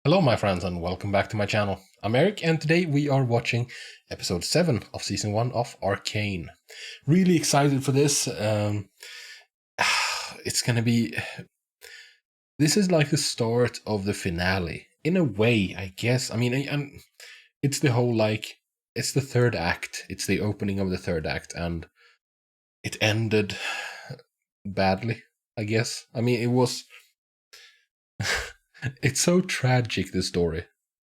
Hello my friends and welcome back to my channel. I'm Erik and today we are watching episode 7 of season 1 of Arcane. Really excited for this. It's gonna be... This is like the start of the finale. In a way, I guess. I mean, it's the whole like... It's the third act. It's the opening of the third act and it ended badly, I guess. I mean, it was... It's so tragic, this story.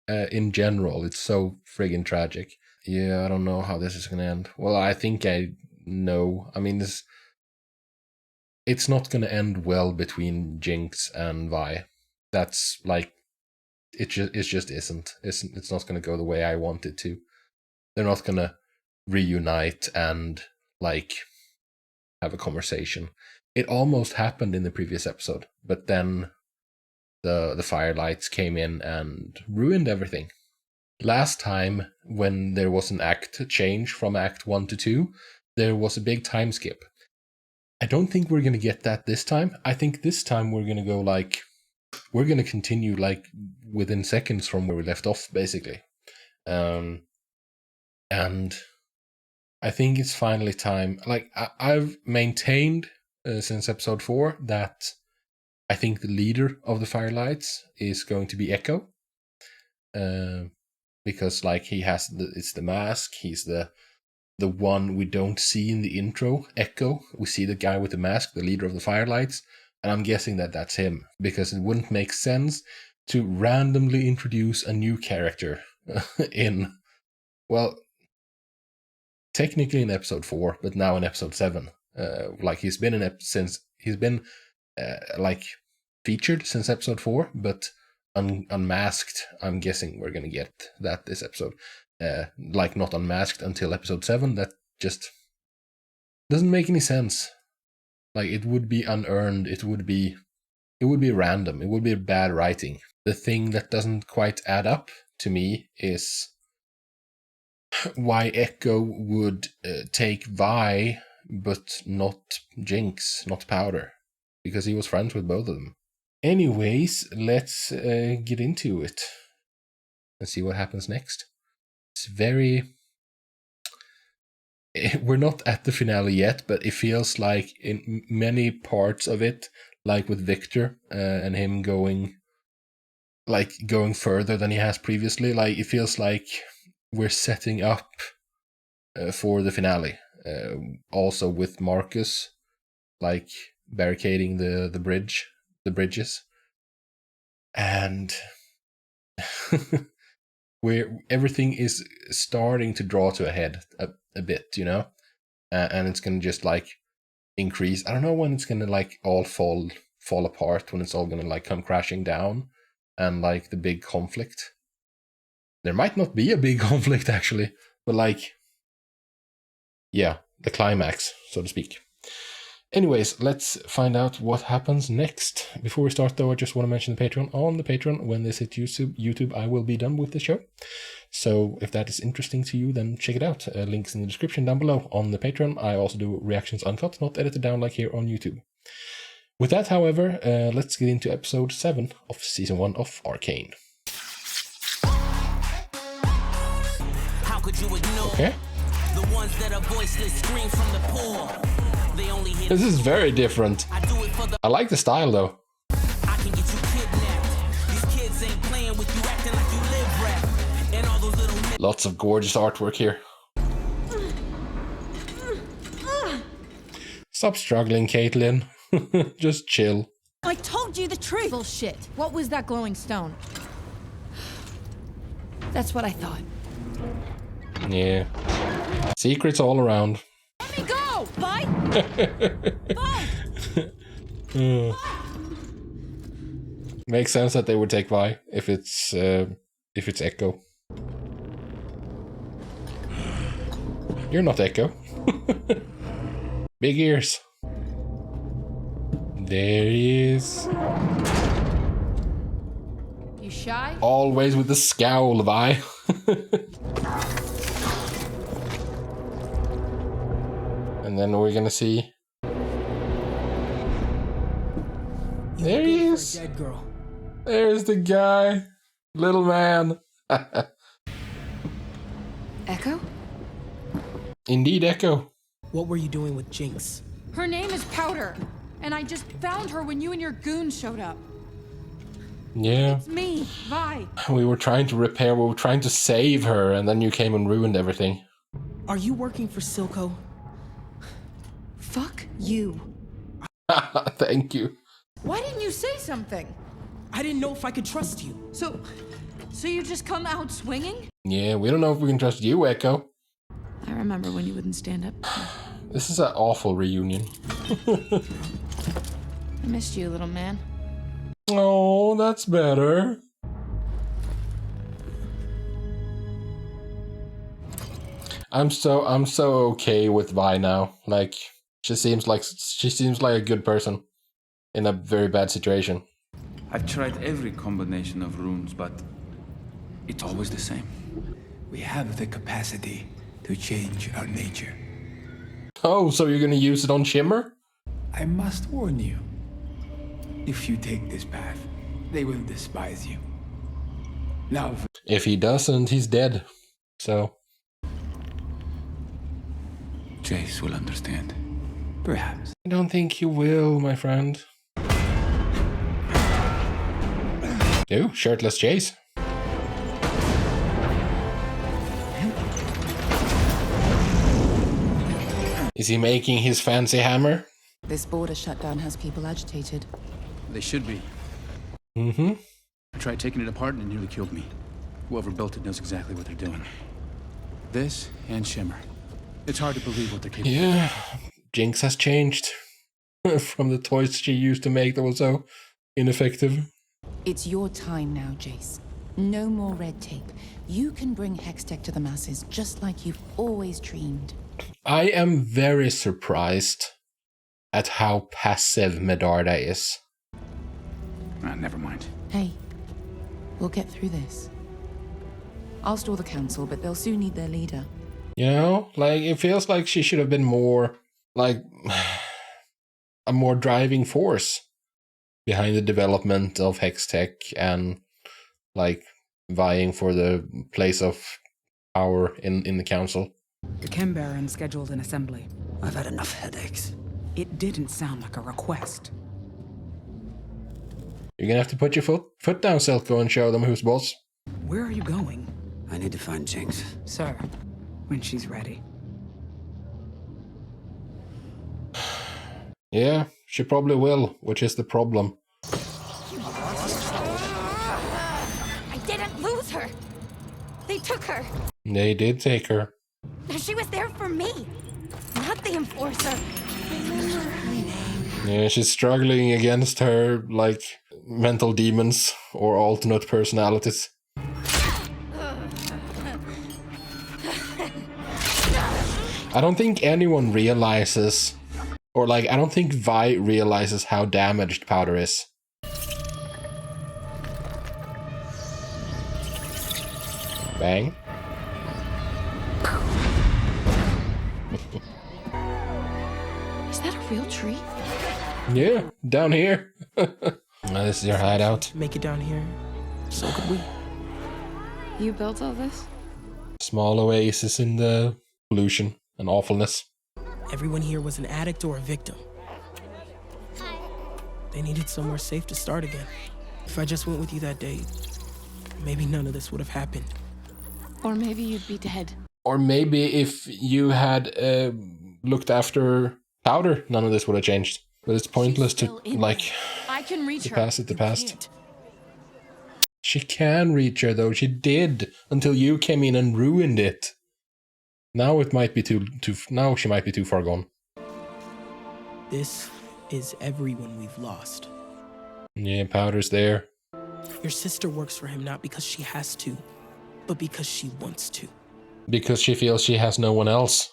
In general, it's so friggin' tragic. Yeah, I don't know how this is gonna end. Well, I think I know. I mean, it's not gonna end well between Jinx and Vi. That's like, it just isn't. It's not gonna go the way I want it to. They're not gonna reunite and like have a conversation. It almost happened in the previous episode, but then the Firelights came in and ruined everything. Last time, when there was an act change from Act 1 to 2, there was a big time skip. I don't think we're going to get that this time. I think this time we're going to go like... We're going to continue like within seconds from where we left off, basically. And I think it's finally time... Like, I've maintained since episode 4 that I think the leader of the Firelights is going to be Ekko. Because like he has it's the mask, he's the one we don't see in the intro, Ekko. We see the guy with the mask, the leader of the Firelights, and I'm guessing that that's him, because it wouldn't make sense to randomly introduce a new character in, well, technically in episode 4, but now in episode 7. Like he's been like featured since episode 4, but unmasked. I'm guessing we're gonna get that this episode. Like not unmasked until episode 7. That just doesn't make any sense. Like it would be unearned. It would be random. It would be bad writing. The thing that doesn't quite add up to me is why Ekko would take Vi but not Jinx, not Powder, because he was friends with both of them. Anyways, let's get into it and see what happens next. It's very... We're not at the finale yet, but it feels like in many parts of it, like with Victor and him going further than he has previously, like it feels like we're setting up for the finale. Also with Marcus, like barricading the bridges, and where everything is starting to draw to a head a bit, you know, and it's gonna just like increase. I don't know when it's gonna like all fall apart, when it's all gonna like come crashing down, and like the big conflict. There might not be a big conflict actually, but like, yeah, the climax, so to speak. Anyways, let's find out what happens next. Before we start though, I just want to mention the Patreon. On the Patreon, when this hits YouTube, I will be done with the show. So if that is interesting to you, then check it out. Links in the description down below. On the Patreon, I also do reactions uncut, not edited down like here on YouTube. With that, however, let's get into episode 7 of season 1 of Arcane. How could you ignore? Okay. The ones that are voiceless scream from the pool. This is very different. I like the style though. I can get you kidnapped. These kids ain't playing with you, acting like you live rap. And all those little... Lots of gorgeous artwork here. Stop struggling, Caitlin. Just chill. I told you the truth. Bullshit. What was that glowing stone? That's what I thought. Yeah. Secrets all around. Let me go! Bye! Bye! Makes sense that they would take Vi if it's Ekko. You're not Ekko. Big ears. There he is. You shy? Always with the scowl, Vi. And then we're gonna see. There he is. Dead girl. There's the guy. Little man. Ekko? Indeed, Ekko. What were you doing with Jinx? Her name is Powder, and I just found her when you and your goons showed up. Yeah. It's me, Vi. We were trying to repair, we were trying to save her, and then you came and ruined everything. Are you working for Silco? Fuck you. Thank you. Why didn't you say something? I didn't know if I could trust you. So you just come out swinging? Yeah, we don't know if we can trust you, Ekko. I remember when you wouldn't stand up. This is an awful reunion. I missed you, little man. Oh, that's better. I'm so okay with Vi now. Like, she seems like a good person in a very bad situation. I've tried every combination of runes, but it's always the same. We have the capacity to change our nature. Oh, so you're gonna use it on Shimmer? I must warn you. If you take this path, they will despise you. Now, If he doesn't, he's dead. So, Jace will understand. perhaps. I don't think he will, my friend. Oh, shirtless Jace. Is he making his fancy hammer? This border shutdown has people agitated. They should be. Mm-hmm. I tried taking it apart and it nearly killed me. Whoever built it knows exactly what they're doing. This and Shimmer. It's hard to believe what they're capable of. Yeah, Jinx has changed from the toys she used to make that was so ineffective. It's your time now, Jace. No more red tape. You can bring Hextech to the masses just like you've always dreamed. I am very surprised at how passive Medarda is. Never mind. Hey, we'll get through this. I'll stall the council, but they'll soon need their leader. You know, like, it feels like she should have been more, like, a more driving force behind the development of Hextech and, like, vying for the place of power in the council. The Chem Baron scheduled an assembly. I've had enough headaches. It didn't sound like a request. You're gonna have to put your foot down, Silco, and show them who's boss. Where are you going? I need to find Jinx. Sir, when she's ready. Yeah, she probably will, which is the problem. I didn't lose her. They took her. They did take her. She was there for me, not the enforcer. Yeah, she's struggling against her, like, mental demons or alternate personalities. I don't think anyone realizes, or like, I don't think Vi realizes how damaged Powder is. Bang. Is that a real tree? Yeah, down here. This is your hideout. Make it down here. So could we. You built all this? Small oasis in the pollution and awfulness. Everyone here was an addict or a victim. They needed somewhere safe to start again. If I just went with you that day, maybe none of this would have happened. Or maybe you'd be dead. Or maybe if you had looked after Powder, none of this would have changed. But it's pointless to, like, I can reach to her. pass it to past. She can reach her, though. She did, until you came in and ruined it. Now it might be now she might be too far gone. This is everyone we've lost. Yeah, Powder's there. Your sister works for him not because she has to, but because she wants to. Because she feels she has no one else.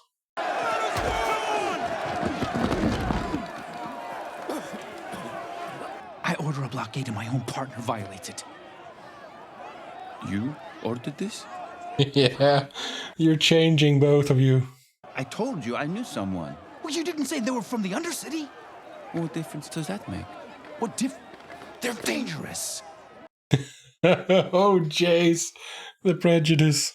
I order a blockade and my own partner violates it. You ordered this? Yeah, you're changing, both of you. I told you I knew someone. Well, you didn't say they were from the Undercity? What difference does that make? What They're dangerous. Oh, Jace, the prejudice.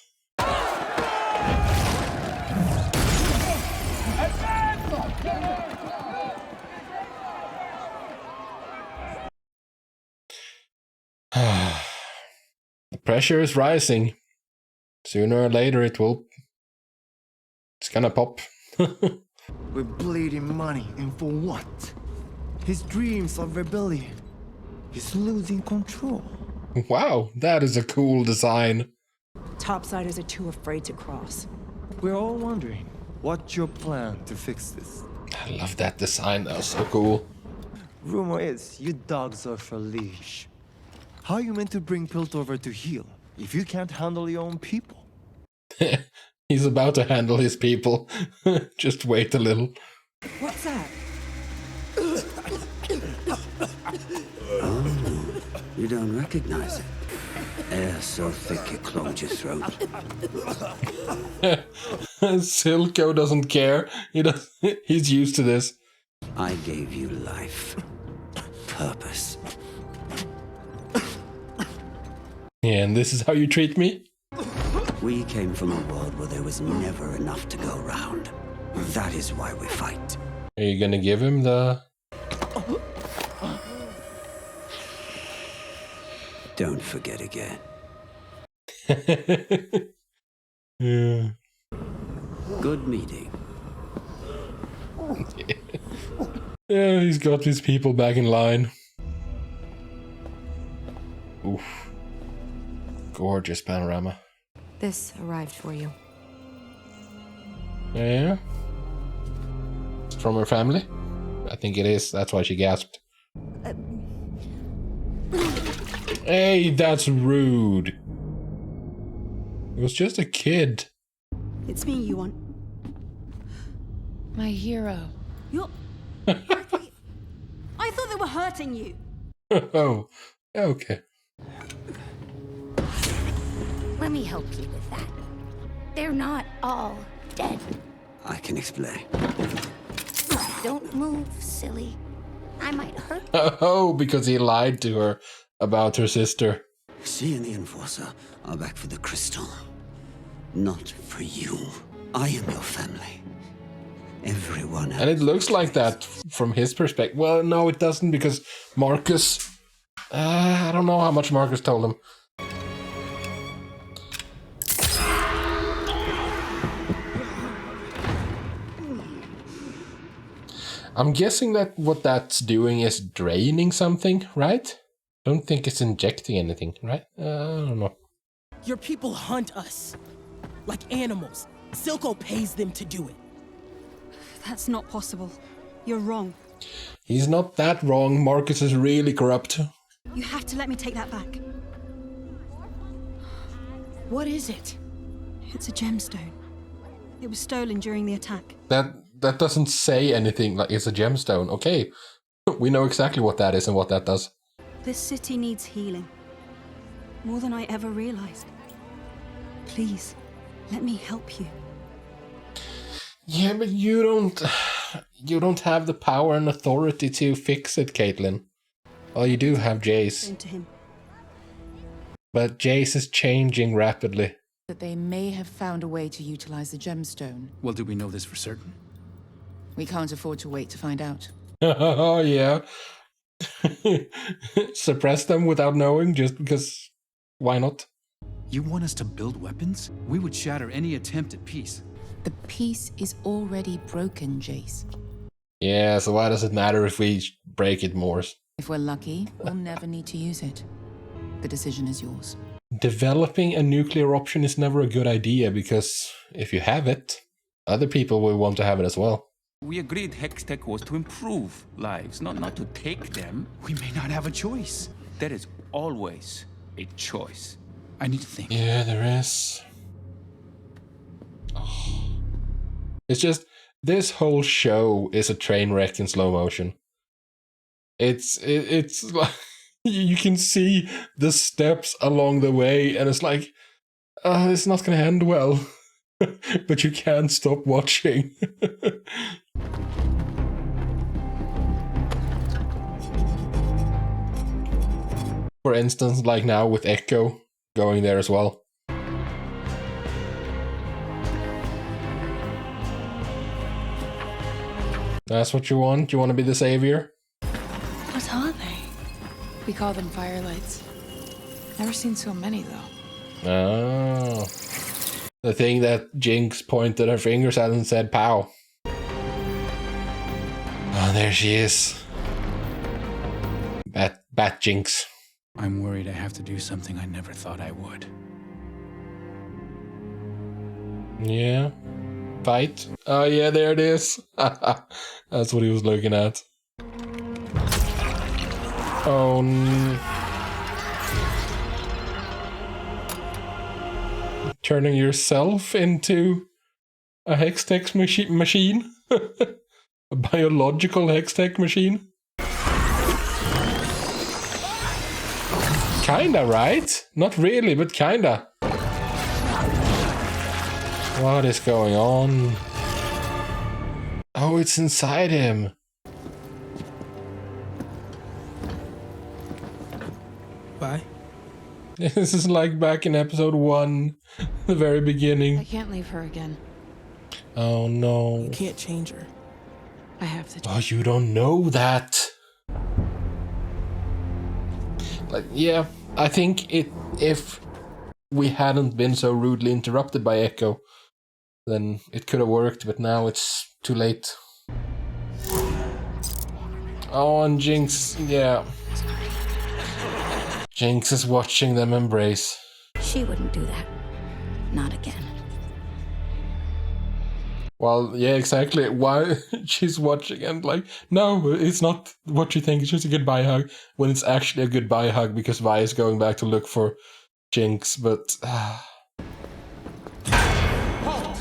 The pressure is rising. Sooner or later it's gonna pop. We're bleeding money, and for what? His dreams of rebellion. He's losing control. Wow, that is a cool design. Topsiders are too afraid to cross. We're all wondering, what's your plan to fix this? I love that design, that was so cool. Rumor is, you dogs are for leash. How are you meant to bring Piltover to heel if you can't handle your own people? He's about to handle his people. Just wait a little. What's that? Oh, you don't recognize it. Air so thick it clogged your throat. Silco doesn't care. He's used to this. I gave you life. Purpose. Yeah, and this is how you treat me? We came from a world where there was never enough to go round. That is why we fight. Are you gonna give him the... Don't forget again. Yeah. Good meeting. Yeah, he's got his people back in line. Oof. Gorgeous panorama. This arrived for you. Yeah. It's from her family? I think it is. That's why she gasped. Hey, that's rude. It was just a kid. It's me you want. My hero. You're... I thought they were hurting you. Oh, okay. Let me help you with that. They're not all dead. I can explain. Don't move, silly. I might hurt. Oh, because he lied to her about her sister. She and the Enforcer are back for the crystal. Not for you. I am your family. Everyone else. And it looks like that from his perspective. Well, no, it doesn't, because Marcus... I don't know how much Marcus told him. I'm guessing that what that's doing is draining something, right? I don't think it's injecting anything, right? I don't know. Your people hunt us like animals. Silco pays them to do it. That's not possible. You're wrong. He's not that wrong. Marcus is really corrupt. You have to let me take that back. What is it? It's a gemstone. It was stolen during the attack. That doesn't say anything. Like, it's a gemstone. Okay, we know exactly what that is and what that does. This city needs healing. More than I ever realized. Please, let me help you. Yeah, but you don't have the power and authority to fix it, Caitlin. Well, you do have Jace. Into him. But Jace is changing rapidly. That they may have found a way to utilize the gemstone. Well, do we know this for certain? We can't afford to wait to find out. Oh, yeah. Suppress them without knowing, just because... Why not? You want us to build weapons? We would shatter any attempt at peace. The peace is already broken, Jace. Yeah, so why does it matter if we break it more? If we're lucky, we'll never need to use it. The decision is yours. Developing a nuclear option is never a good idea, because if you have it, other people will want to have it as well. We agreed Hextech was to improve lives, not to take them. We may not have a choice. There is always a choice. I need to think. Yeah, there is. Oh. It's just, this whole show is a train wreck in slow motion. It's like, you can see the steps along the way, and it's like, it's not gonna end well. But you can't stop watching. For instance, like now with Ekko going there as well. That's what you want? You want to be the savior? What are they? We call them Firelights. Never seen so many, though. Oh. The thing that Jinx pointed her fingers at and said, "Pow." Oh, there she is. Bat Jinx. I'm worried I have to do something I never thought I would. Yeah. Fight. Oh yeah, there it is. That's what he was looking at. Oh turning yourself into a Hextech machine? A biological Hextech machine? Kinda, right? Not really, but kinda. What is going on? Oh, it's inside him. Bye. This is like back in episode 1, the very beginning. I can't leave her again. Oh no. You can't change her. I have to. Oh, you don't know that. Like, yeah, I think if we hadn't been so rudely interrupted by Ekko, then it could have worked, but now it's too late. Oh, and Jinx, yeah. Jinx is watching them embrace. She wouldn't do that. Not again. Well, yeah, exactly. Why she's watching and like, no, it's not what you think, it's just a goodbye hug. When it's actually a goodbye hug because Vi is going back to look for Jinx, but... Halt!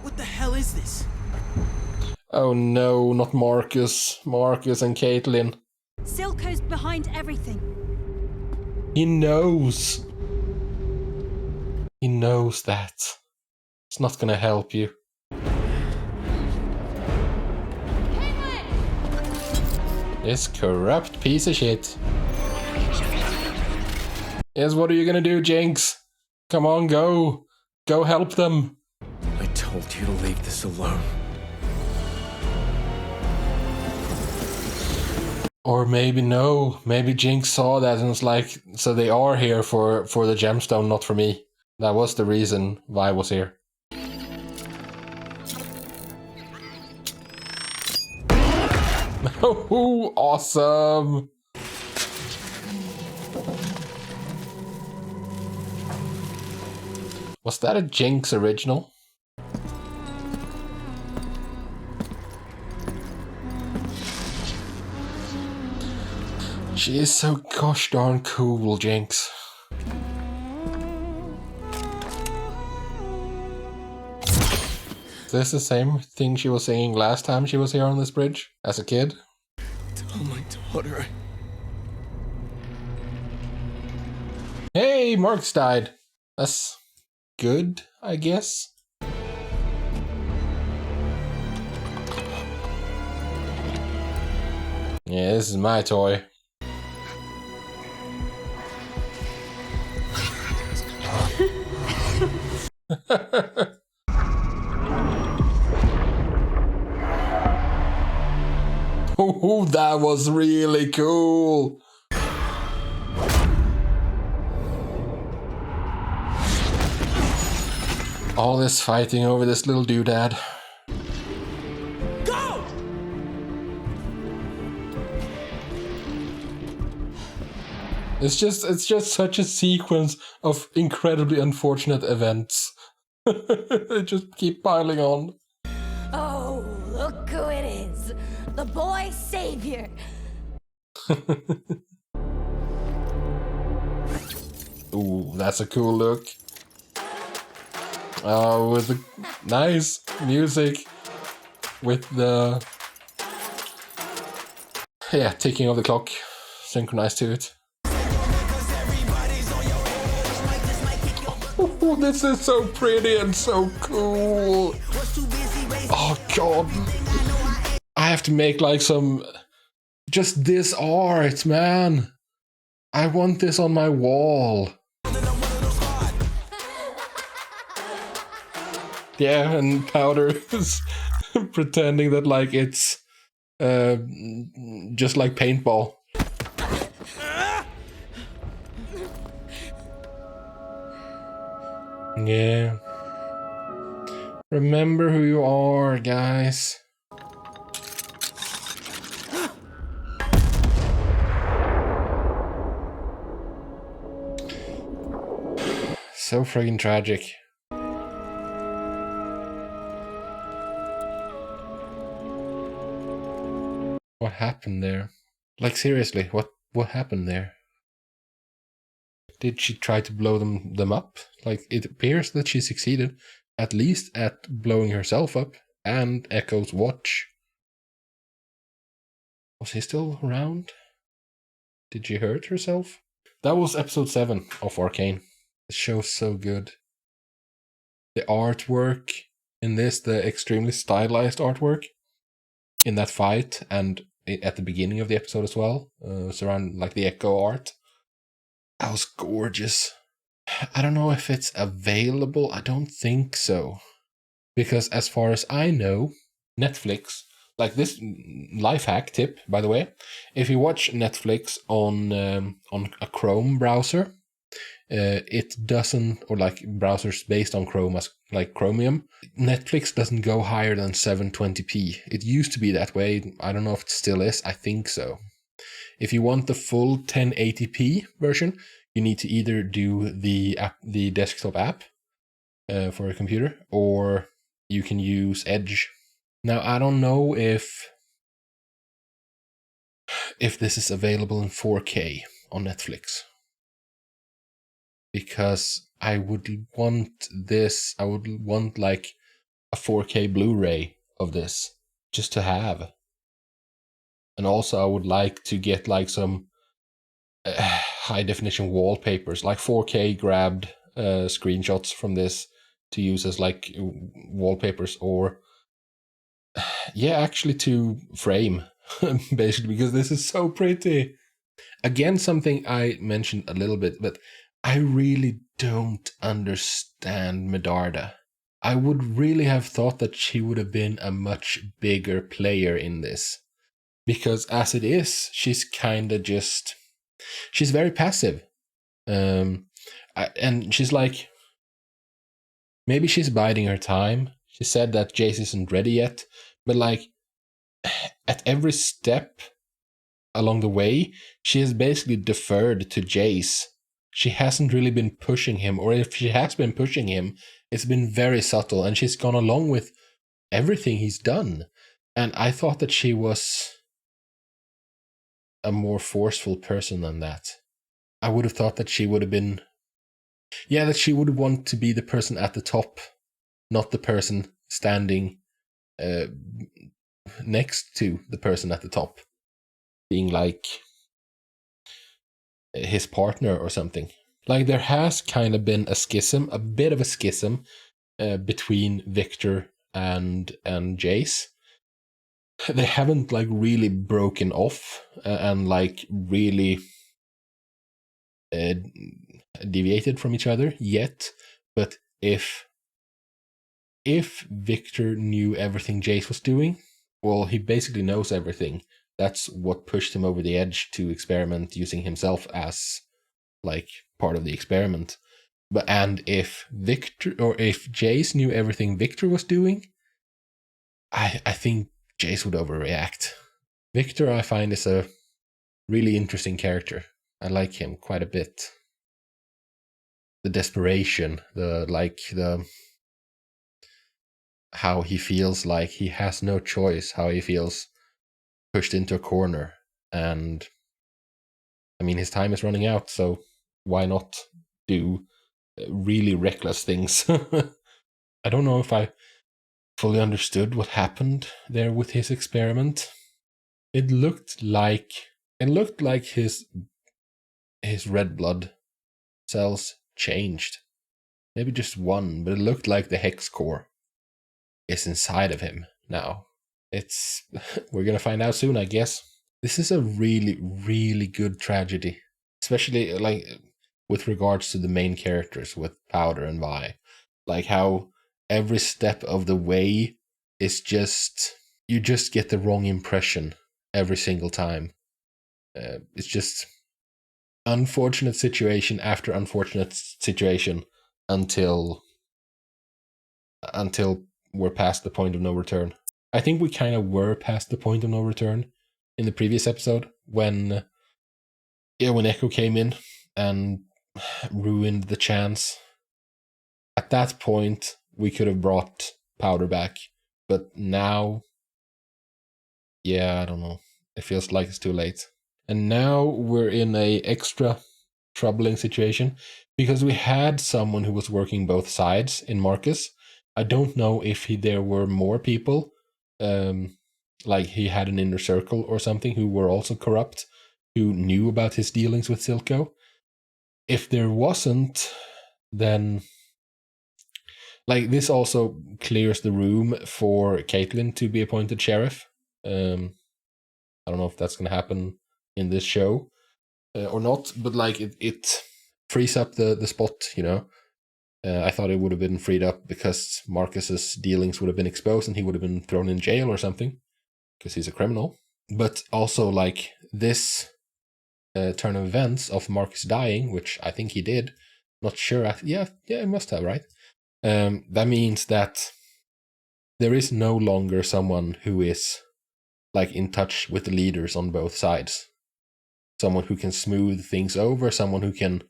What the hell is this? Oh no, not Marcus. Marcus and Caitlyn. Silco's behind everything. He knows. He knows that. It's not gonna help you. This corrupt piece of shit. Yes, what are you gonna do, Jinx? Come on, go. Go help them. I told you to leave this alone. Or maybe no. Maybe Jinx saw that and was like, so they are here for the gemstone, not for me. That was the reason Vi was here. Oh, awesome! Was that a Jinx original? She is so gosh darn cool, Jinx. Is this the same thing she was singing last time she was here on this bridge? As a kid? Tell my daughter. Hey, Mark's died. That's good, I guess. Yeah, this is my toy. Oh, that was really cool. All this fighting over this little doodad. Go! It's just such a sequence of incredibly unfortunate events. They just keep piling on. Oh, look who it is. The Boy Saviour. Ooh, that's a cool look. With the nice music. With the... yeah, ticking of the clock. Synchronized to it. Oh, this is so pretty and so cool. Oh god. I have to make like some... just this art, man. I want this on my wall. Yeah, and Powder is pretending that like it's just like paintball. Yeah. Remember who you are, guys. So friggin' tragic. What happened there? Like seriously, what happened there? Did she try to blow them up? Like, it appears that she succeeded, at least at blowing herself up, and Ekko's watch. Was he still around? Did she hurt herself? That was episode 7 of Arcane. The show's so good. The artwork in this, the extremely stylized artwork in that fight, and at the beginning of the episode as well, surrounding like the Ekko art. That was gorgeous. I don't know if it's available. I don't think so. Because as far as I know, Netflix, like this life hack tip, by the way, if you watch Netflix on a Chrome browser, it doesn't, or like browsers based on Chrome as like Chromium, Netflix doesn't go higher than 720p. It used to be that way. I don't know if it still is. I think so. If you want the full 1080p version, you need to either do the desktop app for a computer, or you can use Edge. Now, I don't know if this is available in 4K on Netflix, because I would want this. I would want like a 4K Blu-ray of this just to have. And also I would like to get like some high definition wallpapers, like 4K grabbed screenshots from this to use as like wallpapers, or yeah, actually to frame basically, because this is so pretty. Again, something I mentioned a little bit, but I really don't understand Medarda. I would really have thought that she would have been a much bigger player in this. Because as it is, she's kind of just... She's very passive. And she's like... Maybe she's biding her time. She said that Jace isn't ready yet. But like, at every step along the way, she has basically deferred to Jace. She hasn't really been pushing him. Or if she has been pushing him, it's been very subtle. And she's gone along with everything he's done. And I thought that she was a more forceful person than that. I would have thought that she would have been... Yeah, that she would want to be the person at the top, not the person standing next to the person at the top, being like his partner or something. Like, there has kind of been a schism, a bit of a schism between Victor and Jace. They haven't like really broken off and like really deviated from each other yet. But if Victor knew everything Jace was doing, well, he basically knows everything. That's what pushed him over the edge to experiment using himself as like part of the experiment. And if Jace knew everything Victor was doing, I think Jace would overreact. Victor, I find, is a really interesting character. I like him quite a bit. The desperation, how he feels like he has no choice, how he feels pushed into a corner. And I mean, his time is running out, so why not do really reckless things? I don't know if I fully understood what happened there with his experiment. It looked like his red blood cells changed. Maybe just one, but it looked like the hex core is inside of him now. We're gonna find out soon, I guess. This is a really, really good tragedy. especially like with regards to the main characters with Powder and Vi, like how every step of the way is just, you just get the wrong impression every single time. It's just unfortunate situation after unfortunate situation until we're past the point of no return. I think we kind of were past the point of no return in the previous episode when Ekko came in and ruined the chance. At that point, we could have brought Powder back, but now, yeah, I don't know. It feels like it's too late. And now we're in a extra troubling situation because we had someone who was working both sides in Marcus. I don't know if there were more people, like he had an inner circle or something, who were also corrupt, who knew about his dealings with Silco. If there wasn't, then like this also clears the room for Caitlyn to be appointed sheriff. I don't know if that's going to happen in this show or not, but like it frees up the spot, you know. I thought it would have been freed up because Marcus's dealings would have been exposed and he would have been thrown in jail or something because he's a criminal. But also like this turn of events of Marcus dying, which I think he did, not sure. Yeah, it must have, right? That means that there is no longer someone who is like in touch with the leaders on both sides. Someone who can smooth things over, someone who can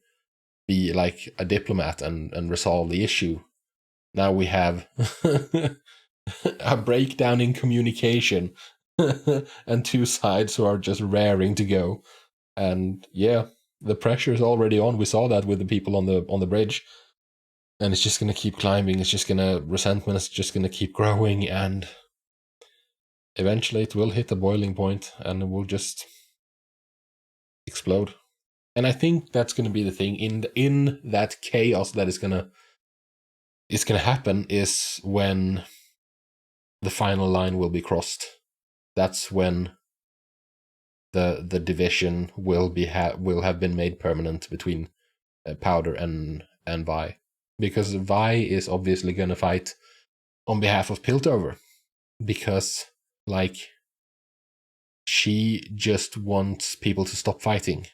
be like a diplomat and resolve the issue. Now we have a breakdown in communication and two sides who are just raring to go. And yeah, the pressure is already on. We saw that with the people on the bridge. And it's just going to keep climbing. It's just going to, resentment is just going to keep growing. And eventually it will hit a boiling point and it will just explode. And I think that's going to be the thing in that chaos that is going to happen is when the final line will be crossed. That's when the division will have been made permanent between Powder and Vi, because Vi is obviously going to fight on behalf of Piltover, because like she just wants people to stop fighting.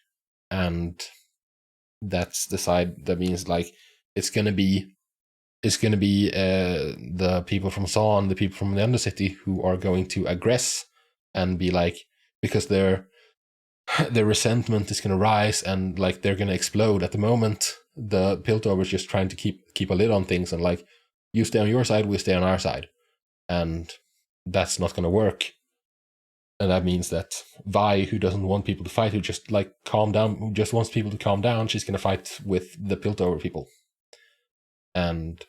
And that's the side that means like it's gonna be the people from Zaun, the people from the Undercity who are going to aggress and be like, because their resentment is gonna rise and like they're gonna explode. At the moment, the Piltover is just trying to keep a lid on things and like, you stay on your side, we stay on our side, and that's not gonna work. And that means that Vi, who doesn't want people to fight, who just like calm down, who just wants people to calm down, she's going to fight with the Piltover people. And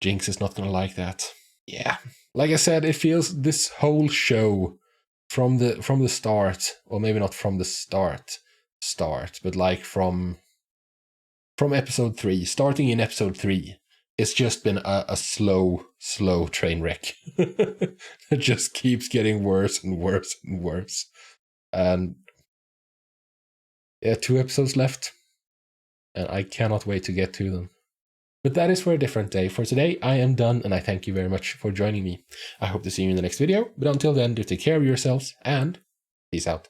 Jinx is not going to like that. Yeah. Like I said, it feels this whole show from the start, or maybe not from the start, but like from episode 3, starting in episode 3, it's just been a slow train wreck. It just keeps getting worse and worse and worse. And yeah, 2 episodes left. And I cannot wait to get to them. But that is for a different day. For today, I am done, and I thank you very much for joining me. I hope to see you in the next video. But until then, do take care of yourselves, and peace out.